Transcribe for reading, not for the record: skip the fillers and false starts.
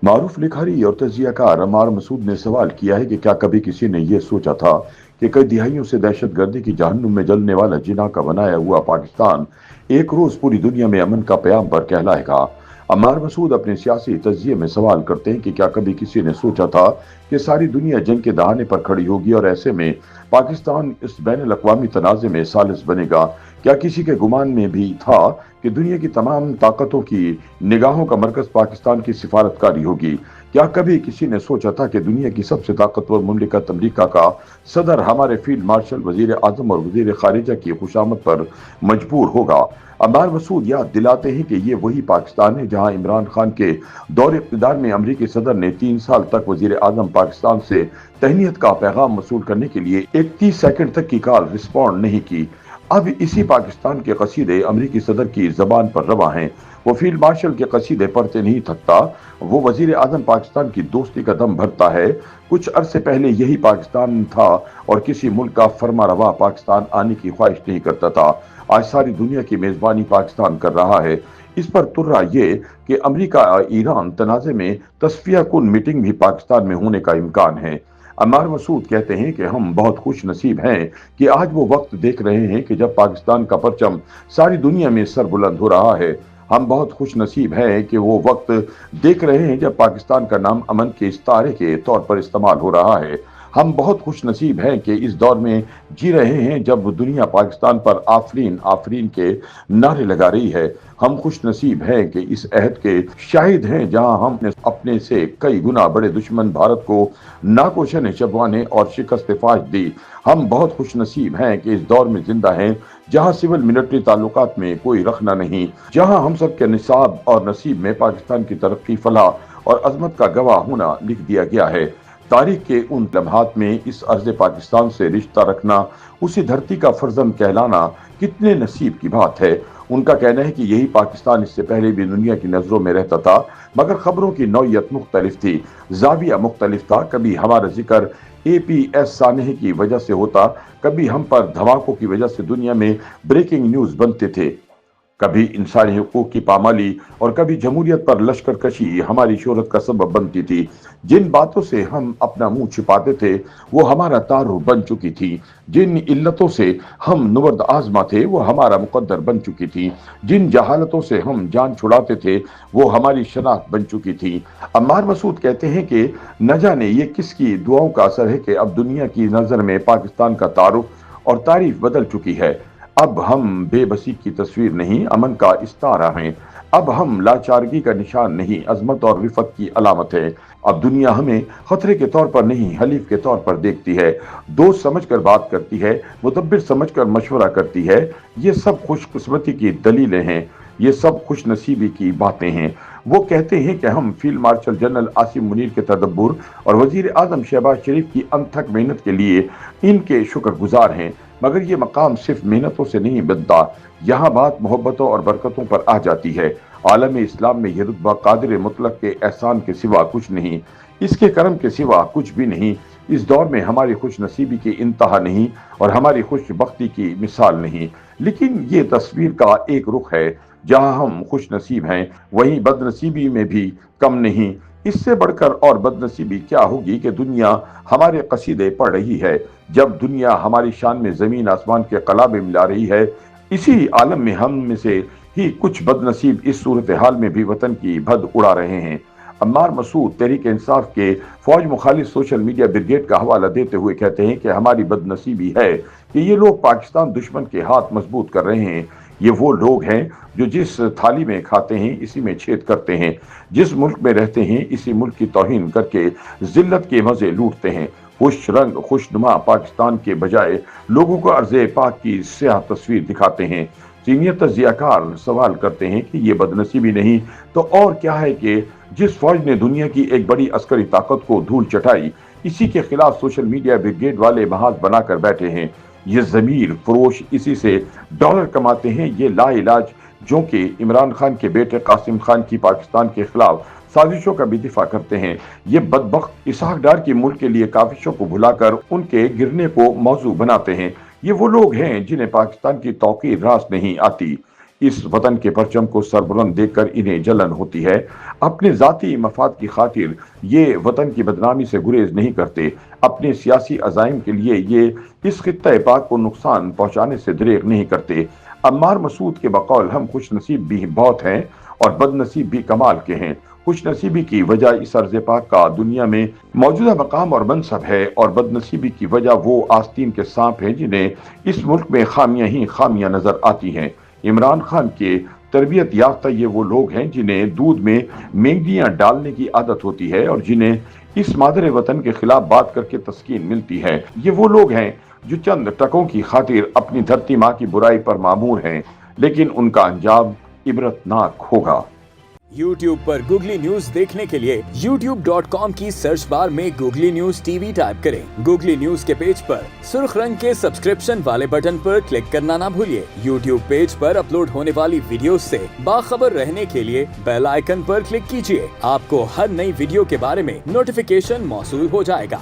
मारूफ लिखारी और तजियाकार अमार मसूद ने सवाल किया है कि क्या कभी किसी ने यह सोचा था कि कई दिहाइयों से दहशतगर्दी की जहन्नुम में जलने वाला जिना का बनाया हुआ पाकिस्तान एक रोज पूरी दुनिया में अमन का पैगाम्बर कहलाएगा। अमार मसूद अपने सियासी तजिए में सवाल करते हैं कि क्या कभी किसी ने सोचा था कि सारी दुनिया जंग के दहाने पर खड़ी होगी और ऐसे में पाकिस्तान इस बैन अवी तनाज़े में सालिस बनेगा। क्या किसी के गुमान में भी था कि दुनिया की तमाम ताकतों की निगाहों का मरकज पाकिस्तान की सिफारतकारी होगी। क्या कभी किसी ने सोचा था कि दुनिया की सबसे ताकतवर मुमलिकत अमरीका का सदर हमारे फील्ड मार्शल, वजीर आजम और वजीर खारिजा की खुशामद पर मजबूर होगा। अमार मसूद याद दिलाते हैं कि ये वही पाकिस्तान है जहां इमरान खान के दौर इक़्तिदार में अमरीकी सदर ने 3 साल तक वजीर आजम पाकिस्तान से तहनीत का पैगाम वसूल करने के लिए 31 सेकंड तक की कॉल रिस्पॉन्ड नहीं की। अब इसी पाकिस्तान के कसीदे अमरीकी सदर की जबान पर रवा हैं। वो फील्ड मार्शल के कसीदे पढ़ते नहीं थकता, वो वजीर आजम पाकिस्तान की दोस्ती का दम भरता है। कुछ अरसे पहले यही पाकिस्तान था और किसी मुल्क का फरमा रवा पाकिस्तान आने की ख्वाहिश नहीं करता था। आज सारी दुनिया की मेजबानी पाकिस्तान कर रहा है। इस पर तुर्रा ये कि अमरीका ईरान तनाज़े में तस्फिया कुन मीटिंग भी पाकिस्तान में होने का इम्कान है। अमार मसूद कहते हैं कि हम बहुत खुश नसीब हैं कि आज वो वक्त देख रहे हैं कि जब पाकिस्तान का परचम सारी दुनिया में सर बुलंद हो रहा है। हम बहुत खुश नसीब हैं कि वो वक्त देख रहे हैं जब पाकिस्तान का नाम अमन के इस्तारे के तौर पर इस्तेमाल हो रहा है। हम बहुत खुश नसीब हैं कि इस दौर में जी रहे हैं जब दुनिया पाकिस्तान पर आफरीन आफरीन के नारे लगा रही है। हम खुश नसीब हैं कि इस अहद के शाहिद हैं जहां हमने अपने से कई गुना बड़े दुश्मन भारत को नाकोशन चबवाने और शिकस्त फाश दी। हम बहुत खुश नसीब हैं कि इस दौर में जिंदा हैं जहां सिविल मिलिट्री ताल्लुकात में कोई रखना नहीं, जहां हम सब के निसाब और नसीब में पाकिस्तान की तरक्की, फलाह और अजमत का गवाह होना लिख दिया गया है। तारीख के उन लम्हात में इस अर्ज़ पाकिस्तान से रिश्ता रखना, उसी धरती का फर्जंद कहलाना कितने नसीब की बात है। उनका कहना है कि यही पाकिस्तान इससे पहले भी दुनिया की नज़रों में रहता था, मगर खबरों की नौयत मुख्तलिफ थी, जाविया मुख्तलिफ था। कभी हमारा जिक्र APS सानहे की वजह से होता, कभी हम पर धमाकों की वजह से दुनिया में ब्रेकिंग न्यूज़ बनते थे, कभी इंसानी हुकूक की पामाली और कभी जमहूरियत पर लश्कर कशी हमारी शोहरत का सबब बनती थी। जिन बातों से हम अपना मुंह छिपाते थे वो हमारा तारुफ बन चुकी थी। जिन इल्लतों से हम नुवर्द आजमा थे वो हमारा मुकद्दर बन चुकी थी। जिन जहालतों से हम जान छुड़ाते थे वो हमारी शनाख्त बन चुकी थी। अम्मार मसूद कहते हैं कि न जाने ये किसकी दुआओं का असर है कि अब दुनिया की नज़र में पाकिस्तान का तारुफ और तारीफ बदल चुकी है। अब हम बेबसी की तस्वीर नहीं, अमन का इस्तारा हैं। अब हम लाचारगी का निशान नहीं, अजमत और रिफत की अलामत है। अब दुनिया हमें खतरे के तौर पर नहीं, हलीफ के तौर पर देखती है, दोस्त समझकर बात करती है, मुदब्बिर समझकर मशवरा करती है। ये सब खुशकिस्मती की दलीलें हैं, ये सब खुश नसीबी की बातें हैं। वो कहते हैं कि हम field marshal general Asim Munir के तदब्बुर और वजीर आजम शहबाज शरीफ की अनथक मेहनत के लिए इनके शुक्रगुजार हैं, मगर ये मकाम सिर्फ मेहनतों से नहीं बनता, यहाँ बात मोहब्बतों और बरकतों पर आ जाती है। आलम इस्लाम में यह रुतबा कादिर मुतलक के एहसान के सिवा कुछ नहीं, इसके करम के सिवा कुछ भी नहीं। इस दौर में हमारी खुश नसीबी की इंतहा नहीं और हमारी खुश बख्ती की मिसाल नहीं, लेकिन ये तस्वीर का एक रुख है। जहाँ हम खुश नसीब हैं वहीं बदनसीबी में भी कम नहीं। इससे बढ़कर और बदनसीबी क्या होगी कि दुनिया हमारे कसीदे पढ़ रही है, जब दुनिया हमारी शान में जमीन आसमान के कलाबे मिला रही है। इसी आलम में हम में से ही कुछ बदनसीब इस सूरत हाल में भी वतन की भद उड़ा रहे हैं। अम्मार मसूद तहरीक इंसाफ के फौज मुखालिफ सोशल मीडिया ब्रिगेड का हवाला देते हुए कहते हैं कि हमारी बदनसीबी है कि ये लोग पाकिस्तान दुश्मन के हाथ मजबूत कर रहे हैं। ये वो लोग हैं जो जिस थाली में खाते हैं इसी में छेद करते हैं, जिस मुल्क में रहते हैं इसी मुल्क की तौहीन करके जिल्लत के मजे लूटते हैं। खुश रंग खुशनुमा पाकिस्तान के बजाय लोगों को अर्ज़े पाक की स्याह तस्वीर दिखाते हैं। सीनियर तजियाकार सवाल करते हैं कि ये बदनसीबी नहीं तो और क्या है कि जिस फौज ने दुनिया की एक बड़ी अस्करी ताकत को धूल चटाई, इसी के खिलाफ सोशल मीडिया ब्रिगेड वाले महाज बनाकर बैठे हैं। ये जमीर फरोश इसी से डॉलर कमाते हैं। ये लाइलाज जो कि इमरान खान के बेटे कासिम खान की पाकिस्तान के खिलाफ साजिशों का भी दिफा करते हैं। ये बदबख्त इसहाक डार के मुल्क के लिए काविशों को भुलाकर उनके गिरने को मौजू बनाते हैं। ये वो लोग हैं जिन्हें पाकिस्तान की तौकीर रास नहीं आती। इस वतन के परचम को सरबुलंद देखकर इन्हें जलन होती है। अपने ज़ाती मफाद की खातिर ये वतन की बदनामी से गुरेज नहीं करते। अपने सियासी अज़ाइम के लिए ये इस खित्ते पाक को नुकसान पहुंचाने से दरेग नहीं करते। अम्मार मसूद के बकौल हम खुश नसीब भी बहुत हैं और बदनसीब भी कमाल के हैं। खुश नसीबी की वजह इस अर्ज़ पाक का दुनिया में मौजूदा मकाम और मनसब है, और बदनसीबी की वजह वो आस्तीन के सांप हैं जिन्हें इस मुल्क में खामियां ही खामियां नजर आती हैं। इमरान खान के तरबियत याफ्ता ये वो लोग हैं जिन्हें दूध में मेंगनियां डालने की आदत होती है और जिन्हें इस मादर वतन के खिलाफ बात करके तस्कीन मिलती है। ये वो लोग हैं जो चंद टकों की खातिर अपनी धरती माँ की बुराई पर मामूर हैं, लेकिन उनका अंजाम इबरतनाक होगा। YouTube पर गूगली न्यूज देखने के लिए youtube.com की सर्च बार में गूगली न्यूज टीवी टाइप करें। गूगली न्यूज के पेज पर सुर्ख रंग के सब्सक्रिप्शन वाले बटन पर क्लिक करना ना भूलिए। YouTube पेज पर अपलोड होने वाली वीडियोस से बाखबर रहने के लिए बेल आइकन पर क्लिक कीजिए। आपको हर नई वीडियो के बारे में नोटिफिकेशन मौसूल हो जाएगा।